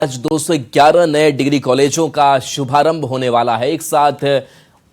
आज 211 नए डिग्री कॉलेजों का शुभारंभ होने वाला है। एक साथ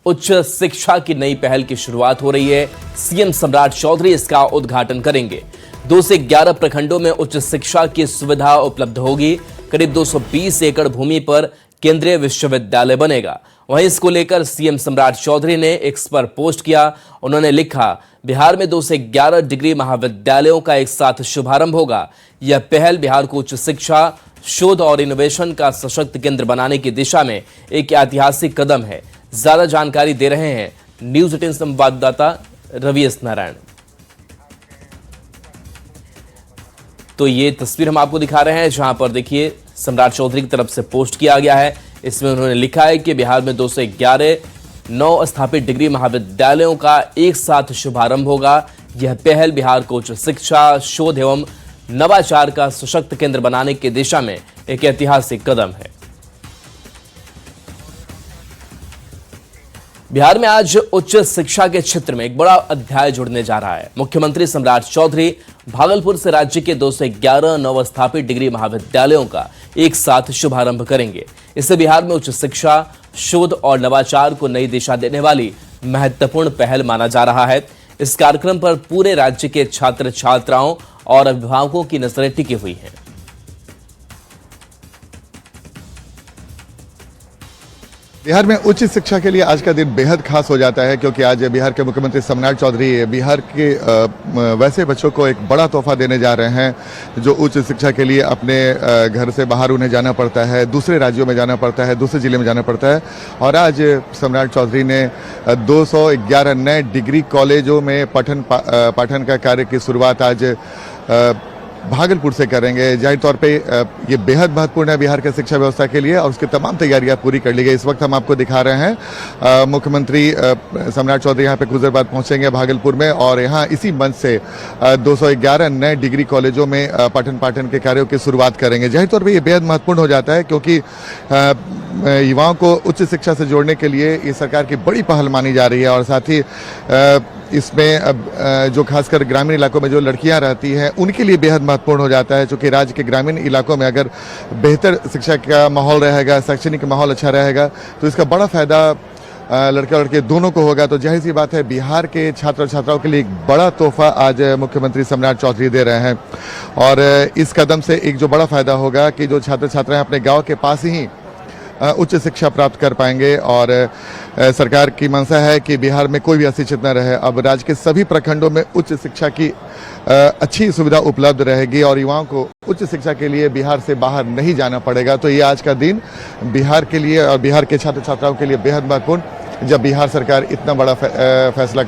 उच्च शिक्षा की नई पहल की शुरुआत हो रही है। सीएम सम्राट चौधरी इसका उद्घाटन करेंगे। 2 से 11 प्रखंडों में उच्च शिक्षा की सुविधा उपलब्ध होगी। करीब 220 एकड़ भूमि पर केंद्रीय विश्वविद्यालय बनेगा। वहीं इसको लेकर सीएम सम्राट चौधरी ने एक्स पर पोस्ट किया। उन्होंने लिखा, बिहार में 2 से 11 डिग्री महाविद्यालयों का एक साथ शुभारंभ होगा। यह पहल बिहार को उच्च शिक्षा, शोध और इनोवेशन का सशक्त केंद्र बनाने की दिशा में एक ऐतिहासिक कदम है। ज्यादा जानकारी दे रहे हैं न्यूज 18 संवाददाता रवि एस नारायण। तो ये तस्वीर हम आपको दिखा रहे हैं, जहां पर देखिए सम्राट चौधरी की तरफ से पोस्ट किया गया है। इसमें उन्होंने लिखा है कि बिहार में 2 से 11 9 स्थापित डिग्री महाविद्यालयों का एक साथ शुभारंभ होगा। यह पहल बिहार को उच्च शिक्षा, शोध एवं नवाचार का सशक्त केंद्र बनाने की दिशा में एक ऐतिहासिक कदम है। बिहार में आज उच्च शिक्षा के क्षेत्र में एक बड़ा अध्याय जुड़ने जा रहा है। मुख्यमंत्री सम्राट चौधरी भागलपुर से राज्य के 2 से 11 नवस्थापित डिग्री महाविद्यालयों का एक साथ शुभारंभ करेंगे। इससे बिहार में उच्च शिक्षा, शोध और नवाचार को नई दिशा देने वाली महत्वपूर्ण पहल माना जा रहा है। इस कार्यक्रम पर पूरे राज्य के छात्र छात्राओं और अभिभावकों की नजरें टिकी हुई हैं। बिहार में उच्च शिक्षा के लिए आज का दिन बेहद खास हो जाता है, क्योंकि आज बिहार के मुख्यमंत्री सम्राट चौधरी बिहार के वैसे बच्चों को एक बड़ा तोहफा देने जा रहे हैं जो उच्च शिक्षा के लिए अपने घर से बाहर उन्हें जाना पड़ता है, दूसरे राज्यों में जाना पड़ता है, दूसरे जिले में जाना पड़ता है। और आज सम्राट चौधरी ने 211 नए डिग्री कॉलेजों में पठन पाठन का कार्य की शुरुआत आज भागलपुर से करेंगे। जाहिर तौर पे ये बेहद महत्वपूर्ण है बिहार के शिक्षा व्यवस्था के लिए और उसकी तमाम तैयारियां पूरी कर ली गई। इस वक्त हम आपको दिखा रहे हैं मुख्यमंत्री सम्राट चौधरी यहाँ पे कुछ देर बाद पहुंचेंगे भागलपुर में और यहाँ इसी मंच से 211 नए डिग्री कॉलेजों में पठन पाठन के कार्यों की शुरुआत करेंगे। जाहिर तौर पर ये बेहद महत्वपूर्ण हो जाता है, क्योंकि युवाओं को उच्च शिक्षा से जोड़ने के लिए ये सरकार की बड़ी पहल मानी जा रही है। और साथ ही इसमें जो खासकर ग्रामीण इलाकों में जो लड़कियां रहती हैं उनके लिए बेहद महत्वपूर्ण हो जाता है, क्योंकि राज्य के ग्रामीण इलाकों में अगर बेहतर शिक्षा का माहौल रहेगा, शैक्षणिक माहौल अच्छा रहेगा, तो इसका बड़ा फायदा लड़के और लड़के दोनों को होगा। तो जाहिर सी बात है बिहार के छात्र छात्राओं के लिए एक बड़ा तोहफा आज मुख्यमंत्री सम्राट चौधरी दे रहे हैं। और इस कदम से एक जो बड़ा फायदा होगा कि जो छात्र छात्राएं अपने गाँव के पास ही उच्च शिक्षा प्राप्त कर पाएंगे। और सरकार की मंशा है कि बिहार में कोई भी अशिक्षित न रहे। अब राज्य के सभी प्रखंडों में उच्च शिक्षा की अच्छी सुविधा उपलब्ध रहेगी और युवाओं को उच्च शिक्षा के लिए बिहार से बाहर नहीं जाना पड़ेगा। तो ये आज का दिन बिहार के लिए और बिहार के छात्र छात्राओं के लिए बेहद महत्वपूर्ण, जब बिहार सरकार इतना बड़ा फैसला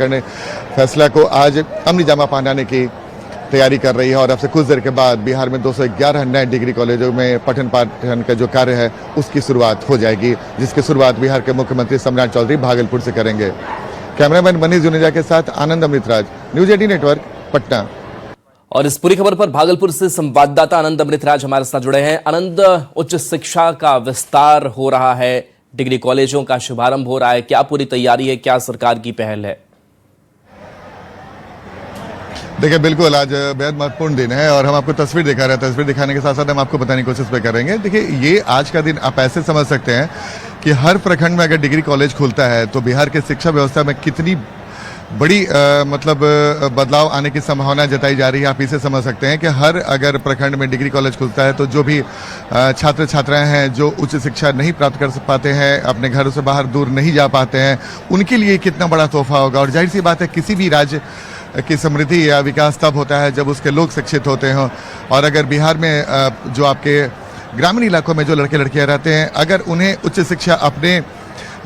को आज अमली जामा पहनाने की तैयारी कर रही है। और अब से कुछ देर के बाद बिहार में 211 नए डिग्री कॉलेजों में पठन पाठन का जो कार्य है उसकी शुरुआत हो जाएगी, जिसकी शुरुआत बिहार के मुख्यमंत्री सम्राट चौधरी भागलपुर से करेंगे। कैमरामैन मनीष जुनेजा के साथ आनंद अमृतराज, न्यूज 18 नेटवर्क, पटना। और इस पूरी खबर पर भागलपुर से संवाददाता आनंद अमृतराज हमारे साथ जुड़े हैं। आनंद, उच्च शिक्षा का विस्तार हो रहा है, डिग्री कॉलेजों का शुभारंभ हो रहा है, क्या पूरी तैयारी है, क्या सरकार की पहल है? देखिए, बिल्कुल आज बेहद महत्वपूर्ण दिन है और हम आपको तस्वीर दिखा रहे हैं। तस्वीर दिखाने के साथ साथ हम आपको बताने की कोशिश पे करेंगे। देखिए, ये आज का दिन आप ऐसे समझ सकते हैं कि हर प्रखंड में अगर डिग्री कॉलेज खुलता है तो बिहार के शिक्षा व्यवस्था में कितनी बड़ी बदलाव आने की संभावना जताई जा रही है। आप इसे समझ सकते हैं कि हर अगर प्रखंड में डिग्री कॉलेज खुलता है तो जो भी छात्र छात्राएं हैं जो उच्च शिक्षा नहीं प्राप्त कर पाते हैं, अपने घरों से बाहर दूर नहीं जा पाते हैं, उनके लिए कितना बड़ा तोहफा होगा। और जाहिर सी बात है, किसी भी राज्य की समृद्धि या विकास तब होता है जब उसके लोग शिक्षित होते हों। और अगर बिहार में जो आपके ग्रामीण इलाकों में जो लड़के लड़कियां रहते हैं, अगर उन्हें उच्च शिक्षा अपने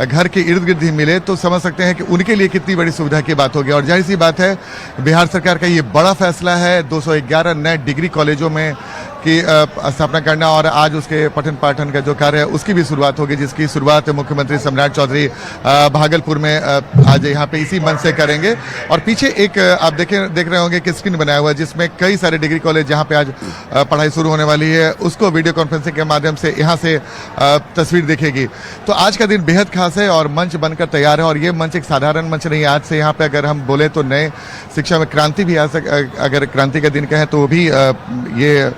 घर के इर्द गिर्द ही मिले तो समझ सकते हैं कि उनके लिए कितनी बड़ी सुविधा की बात होगी। और जाहिर सी बात है, बिहार सरकार का ये बड़ा फैसला है 211 नए डिग्री कॉलेजों में की स्थापना करना और आज उसके पठन पाठन का जो कार्य है उसकी भी शुरुआत होगी, जिसकी शुरुआत मुख्यमंत्री सम्राट चौधरी भागलपुर में आज यहाँ पे इसी मंच से करेंगे। और पीछे एक आप देख रहे होंगे कि स्क्रीन बनाया हुआ है जिसमें कई सारे डिग्री कॉलेज जहाँ पे आज पढ़ाई शुरू होने वाली है उसको वीडियो कॉन्फ्रेंसिंग के माध्यम से यहाँ से तस्वीर दिखेगी। तो आज का दिन बेहद खास है और मंच बनकर तैयार है। और ये मंच एक साधारण मंच नहीं है। आज से यहाँ पे अगर हम बोले तो नए शिक्षा में क्रांति भी अगर क्रांति का दिन कहें तो वो भी ये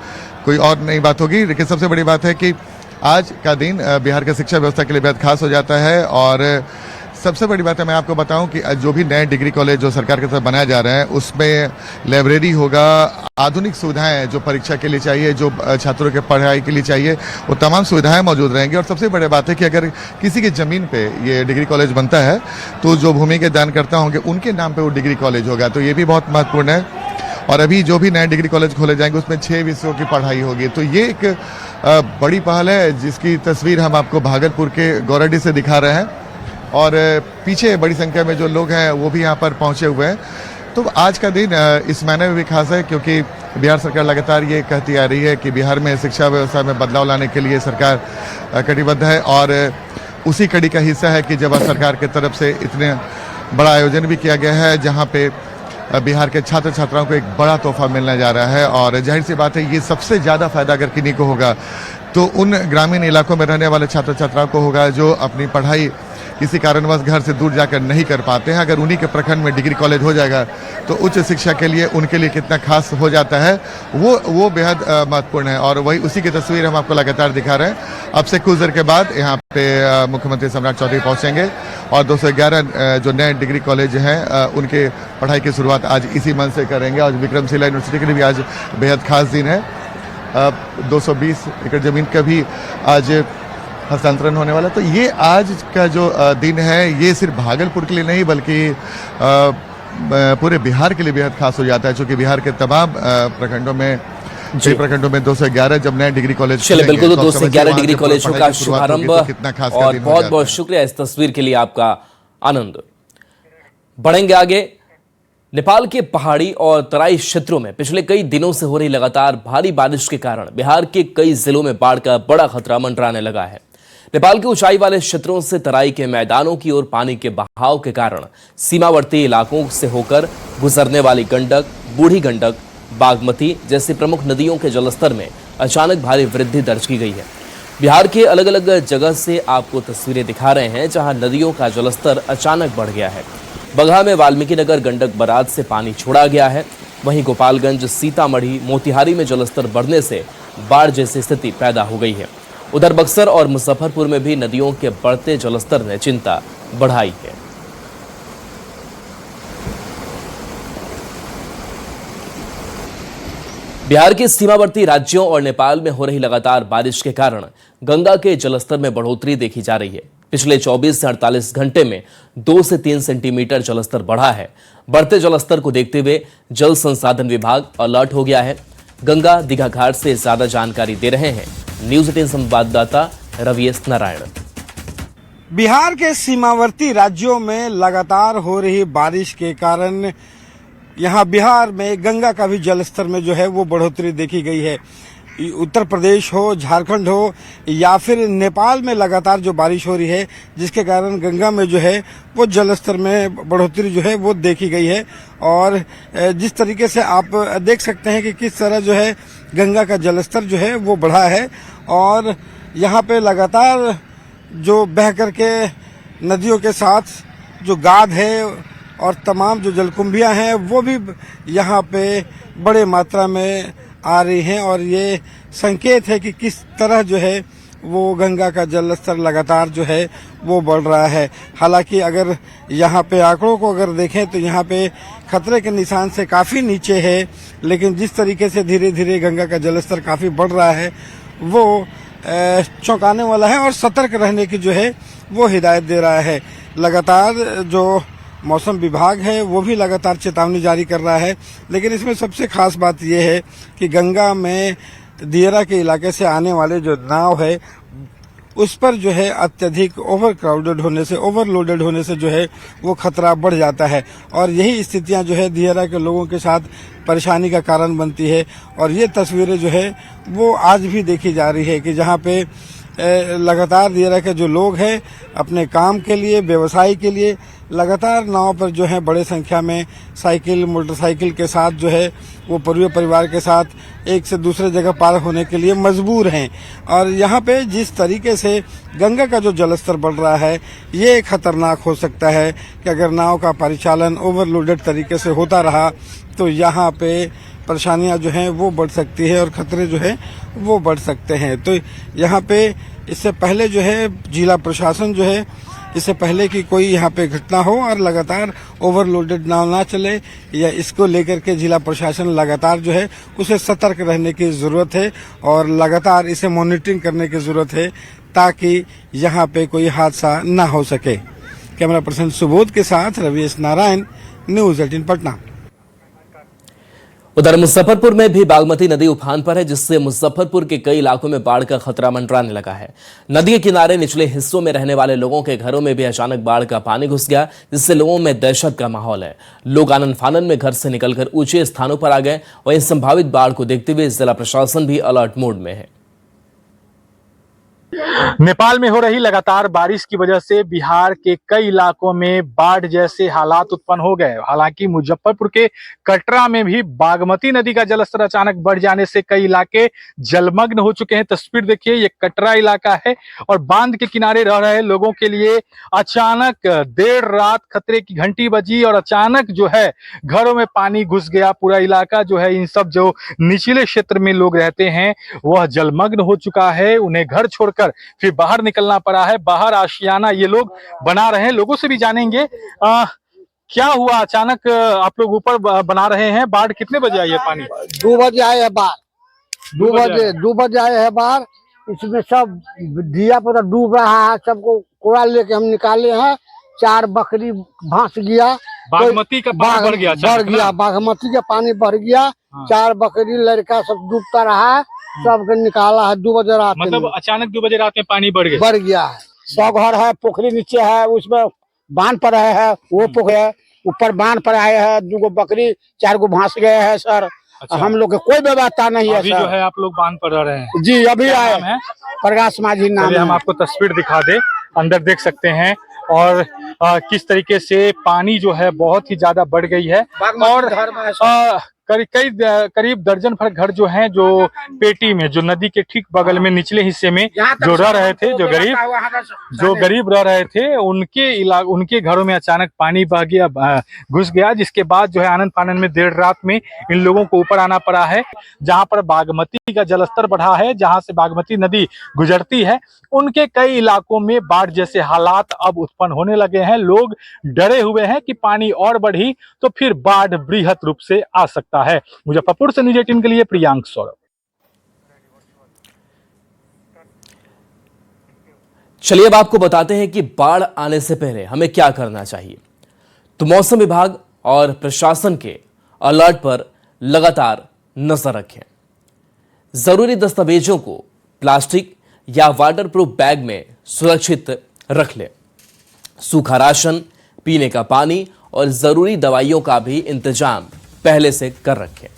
कोई और नई बात होगी। लेकिन सबसे बड़ी बात है कि आज का दिन बिहार के शिक्षा व्यवस्था के लिए बेहद खास हो जाता है। और सबसे बड़ी बात है, मैं आपको बताऊं कि जो भी नए डिग्री कॉलेज जो सरकार की तरफ बनाया जा रहा है उसमें लाइब्रेरी होगा, आधुनिक सुविधाएं जो परीक्षा के लिए चाहिए, जो छात्रों के पढ़ाई के लिए चाहिए, वो तमाम सुविधाएं मौजूद रहेंगी। और सबसे बड़ी बात है कि अगर किसी की ज़मीन पे ये डिग्री कॉलेज बनता है तो जो भूमि के दानकर्ता होंगे उनके नाम पर वो डिग्री कॉलेज होगा, तो ये भी बहुत महत्वपूर्ण है। और अभी जो भी नए डिग्री कॉलेज खोले जाएंगे उसमें 6 विषयों की पढ़ाई होगी, तो ये एक बड़ी पहल है जिसकी तस्वीर हम आपको भागलपुर के गौराडीह से दिखा रहे हैं। और पीछे बड़ी संख्या में जो लोग हैं वो भी यहाँ पर पहुँचे हुए हैं। तो आज का दिन इस मायने में भी खास है क्योंकि बिहार सरकार लगातार ये कहती आ रही है कि बिहार में शिक्षा व्यवस्था में बदलाव लाने के लिए सरकार कटिबद्ध है। और उसी कड़ी का हिस्सा है कि जब सरकार की तरफ से इतने बड़ा आयोजन भी किया गया है जहाँ पे बिहार के छात्र छात्राओं को एक बड़ा तोहफा मिलने जा रहा है। और जाहिर सी बात है ये सबसे ज़्यादा फायदा अगर किन्हीं को होगा तो उन ग्रामीण इलाकों में रहने वाले छात्र छात्राओं को होगा जो अपनी पढ़ाई किसी कारणवश घर से दूर जाकर नहीं कर पाते हैं। अगर उन्हीं के प्रखंड में डिग्री कॉलेज हो जाएगा तो उच्च शिक्षा के लिए उनके लिए कितना खास हो जाता है वो बेहद महत्वपूर्ण है। और वही उसी की तस्वीर हम आपको लगातार दिखा रहे हैं। अब से कुछ देर के बाद यहाँ पे मुख्यमंत्री सम्राट चौधरी पहुँचेंगे और 211 जो नए डिग्री कॉलेज हैं उनके पढ़ाई की शुरुआत आज इसी मंच से करेंगे। आज विक्रमशिला यूनिवर्सिटी के लिए भी आज बेहद खास दिन है। 220 एकड़ जमीन का भी आज हस्तांतरण होने वाला। तो ये आज का जो दिन है ये सिर्फ भागलपुर के लिए नहीं बल्कि पूरे बिहार के लिए बेहद खास हो जाता है, क्योंकि बिहार के तमाम प्रखंडों में 211 जब नए डिग्री कॉलेज चले बिल्कुल तो 211 डिग्री कॉलेजों का शुभारंभ। और बहुत बहुत शुक्रिया इस तस्वीर के लिए आपका आनंद। बढ़ेंगे आगे। नेपाल के पहाड़ी और तराई क्षेत्रों में पिछले कई दिनों से हो रही लगातार भारी बारिश के कारण बिहार के कई जिलों में बाढ़ का बड़ा खतरा मंडराने लगा है। नेपाल के ऊंचाई वाले क्षेत्रों से तराई के मैदानों की ओर पानी के बहाव के कारण सीमावर्ती इलाकों से होकर गुजरने वाली गंडक, बूढ़ी गंडक, बागमती जैसी प्रमुख नदियों के जलस्तर में अचानक भारी वृद्धि दर्ज की गई है। बिहार के अलग अलग जगह से आपको तस्वीरें दिखा रहे हैं जहां नदियों का जलस्तर अचानक बढ़ गया है। बगहा में वाल्मीकि नगर गंडक बराज से पानी छोड़ा गया है। वहीं गोपालगंज, सीतामढ़ी, मोतिहारी में जलस्तर बढ़ने से बाढ़ जैसी स्थिति पैदा हो गई है। उधर बक्सर और मुजफ्फरपुर में भी नदियों के बढ़ते जलस्तर ने चिंता बढ़ाई है। बिहार के सीमावर्ती राज्यों और नेपाल में हो रही लगातार बारिश के कारण गंगा के जलस्तर में बढ़ोतरी देखी जा रही है। पिछले 24 से 48 घंटे में 2 से 3 सेंटीमीटर जलस्तर बढ़ा है। बढ़ते जलस्तर को देखते हुए जल संसाधन विभाग अलर्ट हो गया है। गंगा दीघा घाट से ज्यादा जानकारी दे रहे हैं न्यूज 18 संवाददाता रवि एस नारायण। बिहार के सीमावर्ती राज्यों में लगातार हो रही बारिश के कारण यहाँ बिहार में गंगा का भी जलस्तर में जो है वो बढ़ोतरी देखी गई है। उत्तर प्रदेश हो, झारखंड हो या फिर नेपाल में लगातार जो बारिश हो रही है जिसके कारण गंगा में जो है वो जलस्तर में बढ़ोतरी जो है वो देखी गई है। और जिस तरीके से आप देख सकते हैं कि किस तरह जो है गंगा का जलस्तर जो है वो बढ़ा है और यहाँ पे लगातार जो बह करके नदियों के साथ जो गाद है और तमाम जो जलकुंभियां हैं वो भी यहाँ पे बड़े मात्रा में आ रही हैं और ये संकेत है कि किस तरह जो है वो गंगा का जल स्तर लगातार जो है वो बढ़ रहा है। हालांकि अगर यहाँ पे आंकड़ों को अगर देखें तो यहाँ पे खतरे के निशान से काफ़ी नीचे है, लेकिन जिस तरीके से धीरे धीरे गंगा का जलस्तर काफ़ी बढ़ रहा है वो चौंकाने वाला है और सतर्क रहने की जो है वो हिदायत दे रहा है। लगातार जो मौसम विभाग है वो भी लगातार चेतावनी जारी कर रहा है, लेकिन इसमें सबसे खास बात यह है कि गंगा में दियरा के इलाके से आने वाले जो नाव है उस पर जो है अत्यधिक ओवरक्राउडेड होने से, ओवरलोडेड होने से जो है वो खतरा बढ़ जाता है और यही स्थितियां जो है दियरा के लोगों के साथ परेशानी का कारण बनती है। और ये तस्वीरें जो है वो आज भी देखी जा रही है कि जहाँ पे लगातार दियरा के जो लोग हैं अपने काम के लिए, व्यवसाय के लिए लगातार नाव पर जो है बड़े संख्या में साइकिल, मोटरसाइकिल के साथ जो है वो पूरे परिवार के साथ एक से दूसरे जगह पार होने के लिए मजबूर हैं। और यहाँ पे जिस तरीके से गंगा का जो जलस्तर बढ़ रहा है ये खतरनाक हो सकता है कि अगर नाव का परिचालन ओवरलोडेड तरीके से होता रहा तो यहाँ पे परेशानियां जो हैं वो बढ़ सकती है और खतरे जो है वो बढ़ सकते हैं। तो यहाँ पे इससे पहले जो है जिला प्रशासन जो है इससे पहले कि कोई यहाँ पे घटना हो और लगातार ओवरलोडेड नाव ना चले या इसको लेकर के जिला प्रशासन लगातार जो है उसे सतर्क रहने की जरूरत है और लगातार इसे मॉनिटरिंग करने की जरूरत है ताकि यहाँ पे कोई हादसा ना हो सके। कैमरा पर्सन सुबोध के साथ रवीश नारायण, न्यूज 18 पटना। उधर मुजफ्फरपुर में भी बागमती नदी उफान पर है, जिससे मुजफ्फरपुर के कई इलाकों में बाढ़ का खतरा मंडराने लगा है। नदी के किनारे निचले हिस्सों में रहने वाले लोगों के घरों में भी अचानक बाढ़ का पानी घुस गया, जिससे लोगों में दहशत का माहौल है। लोग आनन फानन में घर से निकलकर ऊंचे स्थानों पर आ गए। वहीं संभावित बाढ़ को देखते हुए जिला प्रशासन भी अलर्ट मोड में है। नेपाल में हो रही लगातार बारिश की वजह से बिहार के कई इलाकों में बाढ़ जैसे हालात उत्पन्न हो गए। हालांकि मुजफ्फरपुर के कटरा में भी बागमती नदी का जलस्तर अचानक बढ़ जाने से कई इलाके जलमग्न हो चुके हैं। तस्वीर देखिए, ये कटरा इलाका है और बांध के किनारे रह रहे लोगों के लिए अचानक देर रात खतरे की घंटी बजी और अचानक जो है घरों में पानी घुस गया। पूरा इलाका जो है, इन सब जो निचले क्षेत्र में लोग रहते हैं वह जलमग्न हो चुका है। उन्हें घर छोड़कर फिर बाहर निकलना पड़ा है। बाहर आशियाना ये लोग बना रहे हैं। लोगों से भी जानेंगे क्या हुआ अचानक आप लोग ऊपर बना रहे हैं। बाढ़ कितने बजे आई है? पानी 2 बजे आए है बाढ़। 2 बजे आए है बाढ़। इसमें सब दिया पता डूब रहा है। सबको कोड़ा लेके हम निकाले हैं। 4 बकरी भांस गया। बागमती का पानी बढ़ गया। बागमती का पानी बढ़ गया। 4 बकरी लड़का सब डूबता रहा। सबके निकाला है 2 बजे रात। मतलब अचानक 2 बजे रात में पानी बढ़ गया है। 100 घर है, पोखरी नीचे है, उसमें बांध पर रहे हैं। वो पोखरी है, ऊपर बांध पर आए हैं। 2 बकरी 4 भांस गए हैं सर। अच्छा। हम लोग के कोई व्यवस्था नहीं है। अभी जो है आप लोग बांध पर रह रहे हैं? जी, अभी आए हैं। प्रकाश माझी नाम है। हम आपको तस्वीर दिखा दे, अंदर देख सकते हैं और किस तरीके से पानी जो है बहुत ही ज्यादा बढ़ गई है। और करीब दर्जन भर घर जो हैं, जो पेटी में, जो नदी के ठीक बगल में निचले हिस्से में जो रह रहे थे, जो गरीब रह रहे थे, उनके घरों में अचानक पानी बह गया, घुस गया। जिसके बाद जो है आनन फानन में देर रात में इन लोगों को ऊपर आना पड़ा है। जहां पर बागमती का जलस्तर बढ़ा है, जहां से बागमती नदी गुजरती है, उनके कई इलाकों में बाढ़ जैसे हालात अब उत्पन्न होने लगे हैं। लोग डरे हुए हैं कि पानी और बढ़ी तो फिर बाढ़ बृहत रूप से आ सकता है। मुजफ्फरपुर से न्यूज 18 के लिए प्रियांक सौरभ। चलिए अब आपको बताते हैं कि बाढ़ आने से पहले हमें क्या करना चाहिए। तो मौसम विभाग और प्रशासन के अलर्ट पर लगातार नजर रखें। जरूरी दस्तावेजों को प्लास्टिक या वाटरप्रूफ बैग में सुरक्षित रख लें। सूखा राशन, पीने का पानी और जरूरी दवाइयों का भी इंतजाम पहले से कर रखें।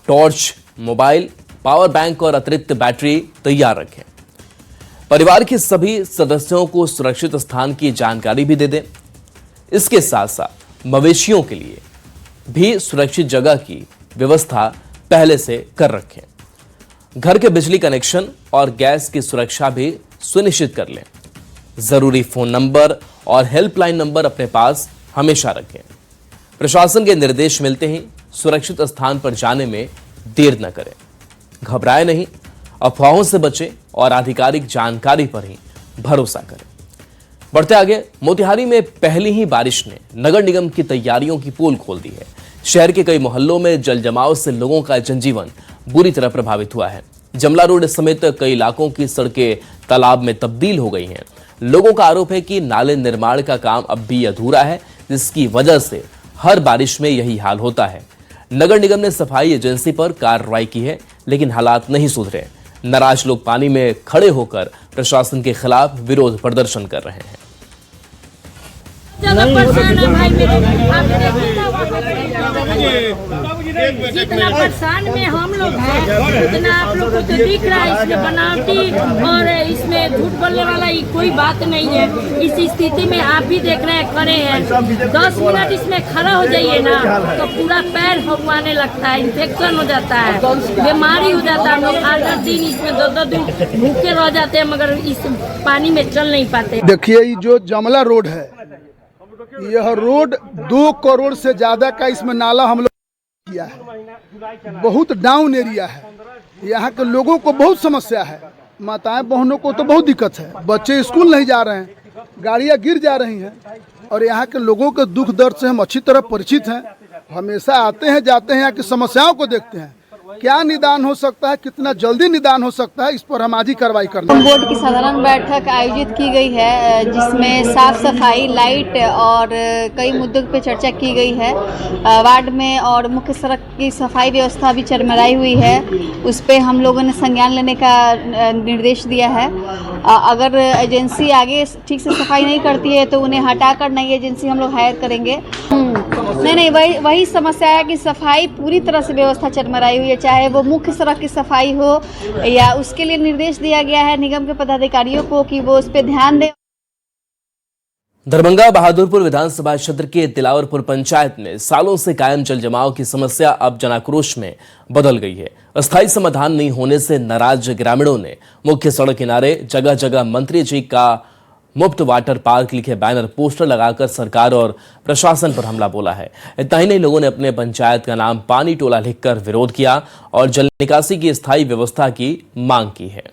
टॉर्च, मोबाइल, पावर बैंक और अतिरिक्त बैटरी तैयार रखें। परिवार के सभी सदस्यों को सुरक्षित स्थान की जानकारी भी दे दें। इसके साथ साथ मवेशियों के लिए भी सुरक्षित जगह की व्यवस्था पहले से कर रखें। घर के बिजली कनेक्शन और गैस की सुरक्षा भी सुनिश्चित कर लें। जरूरी फोन नंबर और हेल्पलाइन नंबर अपने पास हमेशा रखें। प्रशासन के निर्देश मिलते ही सुरक्षित स्थान पर जाने में देर न करें। घबराएं नहीं, अफवाहों से बचें और आधिकारिक जानकारी पर ही भरोसा करें। बढ़ते आगे, मोतिहारी में पहली ही बारिश ने नगर निगम की तैयारियों की पोल खोल दी है। शहर के कई मोहल्लों में जल जमाव से लोगों का जनजीवन बुरी तरह प्रभावित हुआ है। जमला रोड समेत कई इलाकों की सड़कें तालाब में तब्दील हो गई हैं। लोगों का आरोप है कि नाले निर्माण का काम अब भी अधूरा है, जिसकी वजह से हर बारिश में यही हाल होता है। नगर निगम ने सफाई एजेंसी पर कार्रवाई की है, लेकिन हालात नहीं सुधरे। नाराज लोग पानी में खड़े होकर प्रशासन के खिलाफ विरोध प्रदर्शन कर रहे हैं। जितना परेशान में हम लोग हैं, उतना आप लोग को तो दिख रहा है। इसमें बनावटी और इसमें झूठ बोलने वाला ये कोई बात नहीं है। इस स्थिति में आप भी देख रहे हैं, खड़े हैं। 10 मिनट इसमें खड़ा हो जाइए ना तो पूरा पैर भगवाने लगता है, इन्फेक्शन हो जाता है, बीमारी हो जाता है। हम लोग 8 दिन इसमें 2 दिन भूखे रह जाते हैं, मगर इस पानी में चल नहीं पाते। देखिए, ये जो जमला रोड है, यह रोड 2 करोड़ से ज्यादा का इसमें नाला हम लोग किया है। बहुत डाउन एरिया है, यहाँ के लोगों को बहुत समस्या है। माताएं बहनों को तो बहुत दिक्कत है, बच्चे स्कूल नहीं जा रहे हैं, गाड़ियाँ गिर जा रही हैं। और यहाँ के लोगों के दुख दर्द से हम अच्छी तरह परिचित हैं। हमेशा आते हैं जाते हैं, यहाँ की समस्याओं को देखते हैं। क्या निदान हो सकता है, कितना जल्दी निदान हो सकता है, इस पर हम आज ही कार्रवाई करना है। बोर्ड की साधारण बैठक आयोजित की गई है, जिसमें साफ सफाई, लाइट और कई मुद्दों पे चर्चा की गई है। वार्ड में और मुख्य सड़क की सफाई व्यवस्था भी चरमराई हुई है, उस पे हम लोगों ने संज्ञान लेने का निर्देश दिया है। अगर एजेंसी आगे ठीक से सफाई नहीं करती है तो उन्हें हटाकर नई एजेंसी हम लोग हायर करेंगे। नहीं, वही समस्या है कि सफाई पूरी तरह से व्यवस्था चरमराई हुई है, चाहे वो मुख्य सड़क की सफाई हो या उसके लिए निर्देश दिया गया है निगम के पदाधिकारियों को कि वो उस पर ध्यान दें। दरभंगा बहादुरपुर विधानसभा क्षेत्र के दिलावरपुर पंचायत में सालों से कायम जल जमाव की समस्या अब जनाक्रोश में बदल गई है। अस्थायी समाधान नहीं होने से नाराज ग्रामीणों ने मुख्य सड़क किनारे जगह जगह मंत्री जी का मुफ्त वाटर पार्क लिखे बैनर पोस्टर लगाकर सरकार और प्रशासन पर हमला बोला है। इतना ही नहीं, लोगों ने अपने पंचायत का नाम पानी टोला लिखकर विरोध किया और जल निकासी की स्थायी व्यवस्था की मांग की है।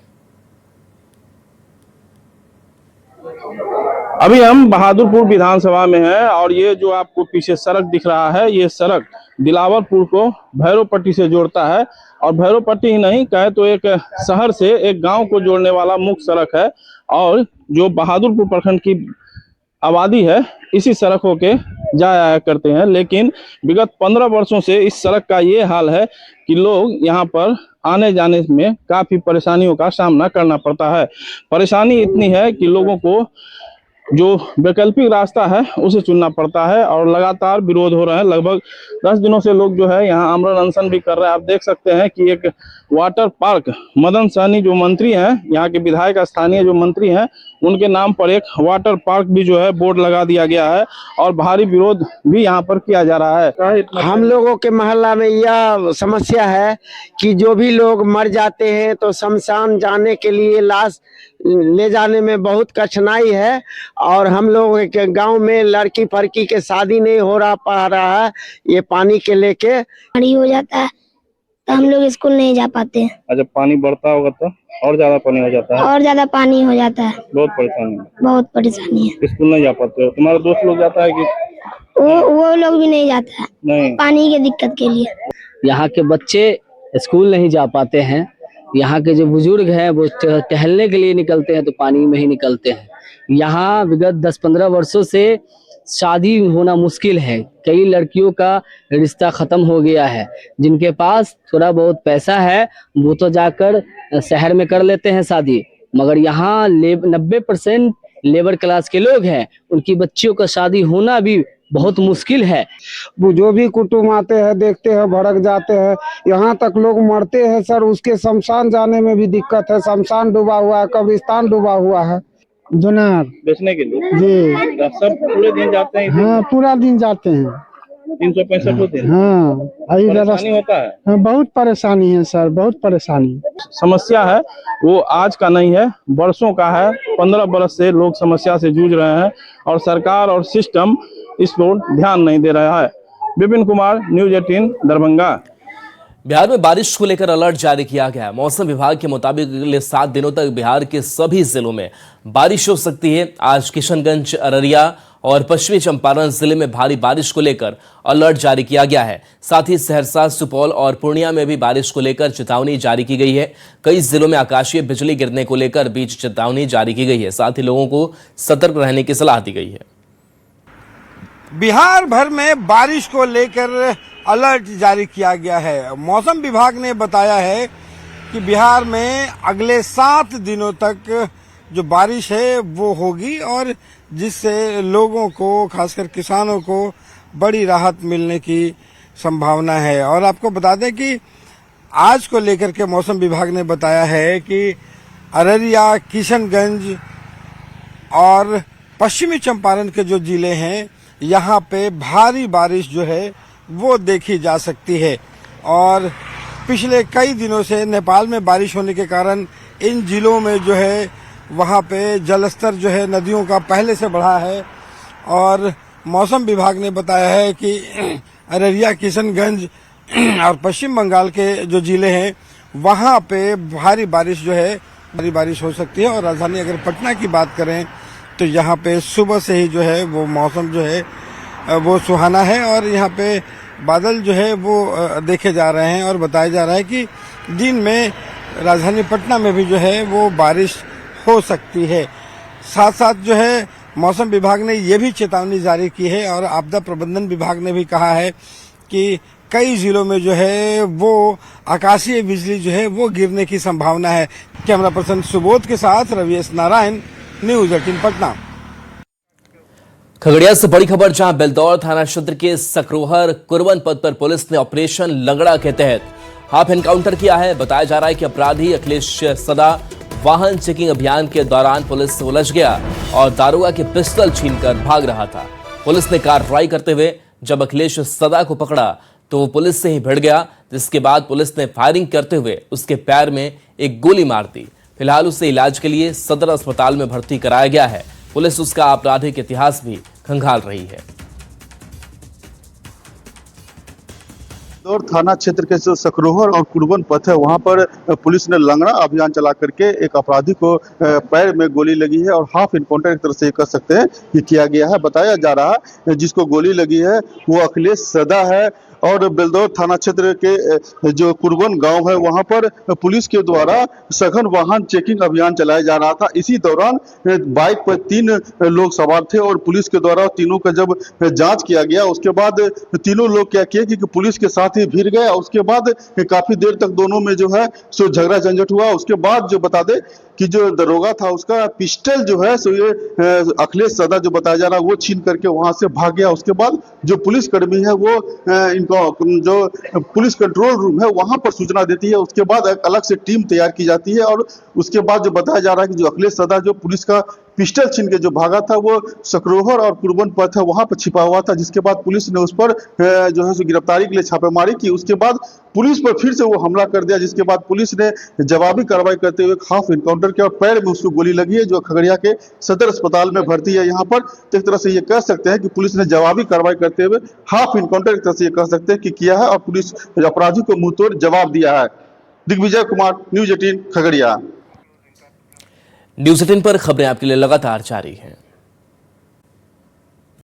अभी हम बहादुरपुर विधानसभा में हैं और ये जो आपको पीछे सड़क दिख रहा है, ये सड़क दिलावरपुर को भैरवपट्टी से जोड़ता है। और भैरवपट्टी ही नहीं कहे तो एक शहर से एक गांव को जोड़ने वाला मुख्य सड़क है। और जो बहादुरपुर प्रखंड की आबादी है इसी सड़क होके जाया करते हैं, लेकिन विगत 15 वर्षों से इस सड़क का ये हाल है कि लोग यहाँ पर आने जाने में काफी परेशानियों का सामना करना पड़ता है। परेशानी इतनी है कि लोगों को जो वैकल्पिक रास्ता है उसे चुनना पड़ता है और लगातार विरोध हो रहे हैं। लगभग 10 दिनों से लोग जो है यहाँ आमरण अनशन भी कर रहे हैं। आप देख सकते हैं कि एक वाटर पार्क मदन सहनी जो मंत्री हैं, यहाँ के विधायक स्थानीय जो मंत्री हैं, उनके नाम पर एक वाटर पार्क भी जो है बोर्ड लगा दिया गया है और भारी विरोध भी यहाँ पर किया जा रहा है। हम लोगों के मोहल्ला में यह समस्या है कि जो भी लोग मर जाते हैं तो शमशान जाने के लिए लाश ले जाने में बहुत कठिनाई है। और हम लोग के गांव में लड़की फड़की के शादी नहीं हो पा रहा है, ये पानी के लेके पानी हो जाता है तो हम लोग स्कूल नहीं जा पाते हैं। जब पानी बढ़ता होगा तो और ज्यादा पानी हो जाता है। और ज्यादा पानी हो जाता है, बहुत परेशानी है। बहुत परेशानी है। स्कूल नहीं जा पाते हो? तुम्हारा दोस्त लोग जाता है कि वो लोग भी नहीं जाता है, नहीं, पानी की दिक्कत के लिए। यहाँ के बच्चे स्कूल नहीं जा पाते हैं। यहाँ के जो बुजुर्ग हैं वो टहलने के लिए निकलते हैं तो पानी में ही निकलते हैं। यहाँ विगत 10-15 वर्षों से शादी होना मुश्किल है। कई लड़कियों का रिश्ता खत्म हो गया है। जिनके पास थोड़ा बहुत पैसा है वो तो जाकर शहर में कर लेते हैं शादी, मगर यहाँ 90% लेबर क्लास के लोग हैं, उनकी बच्चियों का शादी होना भी बहुत मुश्किल है। जो भी कुटुंब आते हैं देखते हैं भड़क जाते हैं, यहाँ तक लोग मरते हैं सर, उसके शमशान जाने में भी दिक्कत है। शमशान डूबा हुआ है, कब्रिस्तान डूबा हुआ है। जुनार बेचने के लिए जी सब पूरे दिन जाते हैं? हाँ, पूरा दिन जाते हैं। 365 दिन? हाँ, परेशानी होता है। हाँ, बहुत परेशानी है सर, बहुत परेशानी। समस्या है वो आज का नहीं है, वर्षों का है। 15 वर्ष से लोग समस्या से जूझ रहे हैं और सरकार और सिस्टम इस पर ध्यान नहीं दे रहा है। विपिन कुमार, न्यूज़ 18 दरभंगा। बिहार में बारिश को लेकर अलर्ट जारी किया गया है। मौसम विभाग के मुताबिक अगले 7 दिनों तक बिहार के सभी जिलों में बारिश हो सकती है। आज किशनगंज, अररिया और पश्चिमी चंपारण जिले में भारी बारिश को लेकर अलर्ट जारी किया गया है। साथ ही सहरसा, सुपौल और पूर्णिया में भी बारिश को लेकर चेतावनी जारी की गई है। कई जिलों में आकाशीय बिजली गिरने को लेकर बीच चेतावनी जारी की गई है। साथ ही लोगों को सतर्क रहने की सलाह दी गई है। बिहार भर में बारिश को लेकर अलर्ट जारी किया गया है। मौसम विभाग ने बताया है कि बिहार में अगले 7 दिनों तक जो बारिश है वो होगी और जिससे लोगों को, खासकर किसानों को बड़ी राहत मिलने की संभावना है। और आपको बता दें कि आज को लेकर के मौसम विभाग ने बताया है कि अररिया, किशनगंज और पश्चिमी चंपारण के जो जिले हैं यहाँ पे भारी बारिश जो है वो देखी जा सकती है। और पिछले कई दिनों से नेपाल में बारिश होने के कारण इन जिलों में जो है वहाँ पे जलस्तर जो है नदियों का पहले से बढ़ा है। और मौसम विभाग ने बताया है कि अररिया, किशनगंज और पश्चिम बंगाल के जो जिले हैं वहाँ पे भारी बारिश जो है भारी बारिश हो सकती है। और राजधानी अगर पटना की बात करें तो यहाँ पे सुबह से ही जो है वो मौसम जो है वो सुहाना है और यहाँ पे बादल जो है वो देखे जा रहे हैं और बताया जा रहा है कि दिन में राजधानी पटना में भी जो है वो बारिश हो सकती है। साथ साथ जो है मौसम विभाग ने ये भी चेतावनी जारी की है और आपदा प्रबंधन विभाग ने भी कहा है कि कई जिलों में जो है वो आकाशीय बिजली जो है वो गिरने की संभावना है। कैमरा पर्सन सुबोध के साथ रविएस नारायण, न्यूज 18 पटना। खगड़िया से बड़ी खबर, जहां बेलदौर थाना क्षेत्र के सकरोहर कुरवन पद पर पुलिस ने ऑपरेशन लंगड़ा के तहत हाफ एनकाउंटर किया है। बताया जा रहा है कि अपराधी अखिलेश सदा वाहन चेकिंग अभियान के दौरान पुलिस से उलझ गया और दारोगा की पिस्टल छीनकर भाग रहा था। पुलिस ने कार्रवाई करते हुए जब अखिलेश सदा को पकड़ा तो वो पुलिस से ही भिड़ गया, जिसके बाद पुलिस ने फायरिंग करते हुए उसके पैर में एक गोली मार दी। फिलहाल उसे इलाज के लिए सदर अस्पताल में भर्ती कराया गया है। पुलिस उसका आपराधिक इतिहास भी खंगाल रही है। बेलदौर थाना क्षेत्र के जो सकरोहर और कुरबन पथ है वहां पर पुलिस ने लंगड़ा अभियान चला करके एक अपराधी को पैर में गोली लगी है और हाफ इनकाउंटर एक तरह से कह सकते हैं कि किया गया है। बताया जा रहा है जिसको गोली लगी है वो अखिलेश सदा है और बेलदौर थाना क्षेत्र के जो कुरबन गांव है वहां पर पुलिस के द्वारा सघन वाहन चेकिंग अभियान चलाया जा रहा था। इसी दौरान बाइक पर 3 लोग सवार थे और पुलिस के द्वारा तीनों का जब जांच किया गया उसके बाद तीनों लोग क्या किए कि पुलिस के साथ ही भिड़ गए और उसके बाद काफी देर तक दोनों में जो है सो झगड़ा झंझट हुआ। उसके बाद जो बता दे कि जो दरोगा था उसका पिस्टल जो है सो ये अखिलेश सदा जो बताया जा रहा है वो छीन करके वहां से भाग गया। उसके बाद जो पुलिसकर्मी है वो जो पुलिस कंट्रोल रूम है वहां पर सूचना देती है। उसके बाद एक अलग से टीम तैयार की जाती है और उसके बाद जो बताया जा रहा है कि जो अखिलेश सदा जो पुलिस का पिस्टल छीन के जो भागा था वो सकरोहर और कुरबन पथ है वहां पर छिपा हुआ था, जिसके बाद पुलिस ने उस पर जो है गिरफ्तारी के लिए छापेमारी की। उसके बाद पुलिस पर फिर से वो हमला कर दिया, जिसके बाद पुलिस ने जवाबी कार्रवाई करते हुए हाफ इनकाउंटर किया और पैर में उसको गोली लगी है जो खगड़िया के सदर अस्पताल में भर्ती है। यहाँ पर एक तरह से ये कह सकते हैं कि पुलिस ने जवाबी कार्रवाई करते हुए हाफ इनकाउंटर एक तरह से ये कह सकते हैं कि किया है और पुलिस अपराधी को मुंहतोड़ जवाब दिया है। दिग्विजय कुमार, न्यूज 18 खगड़िया। न्यूज 18 पर खबरें आपके लिए लगातार जारी हैं।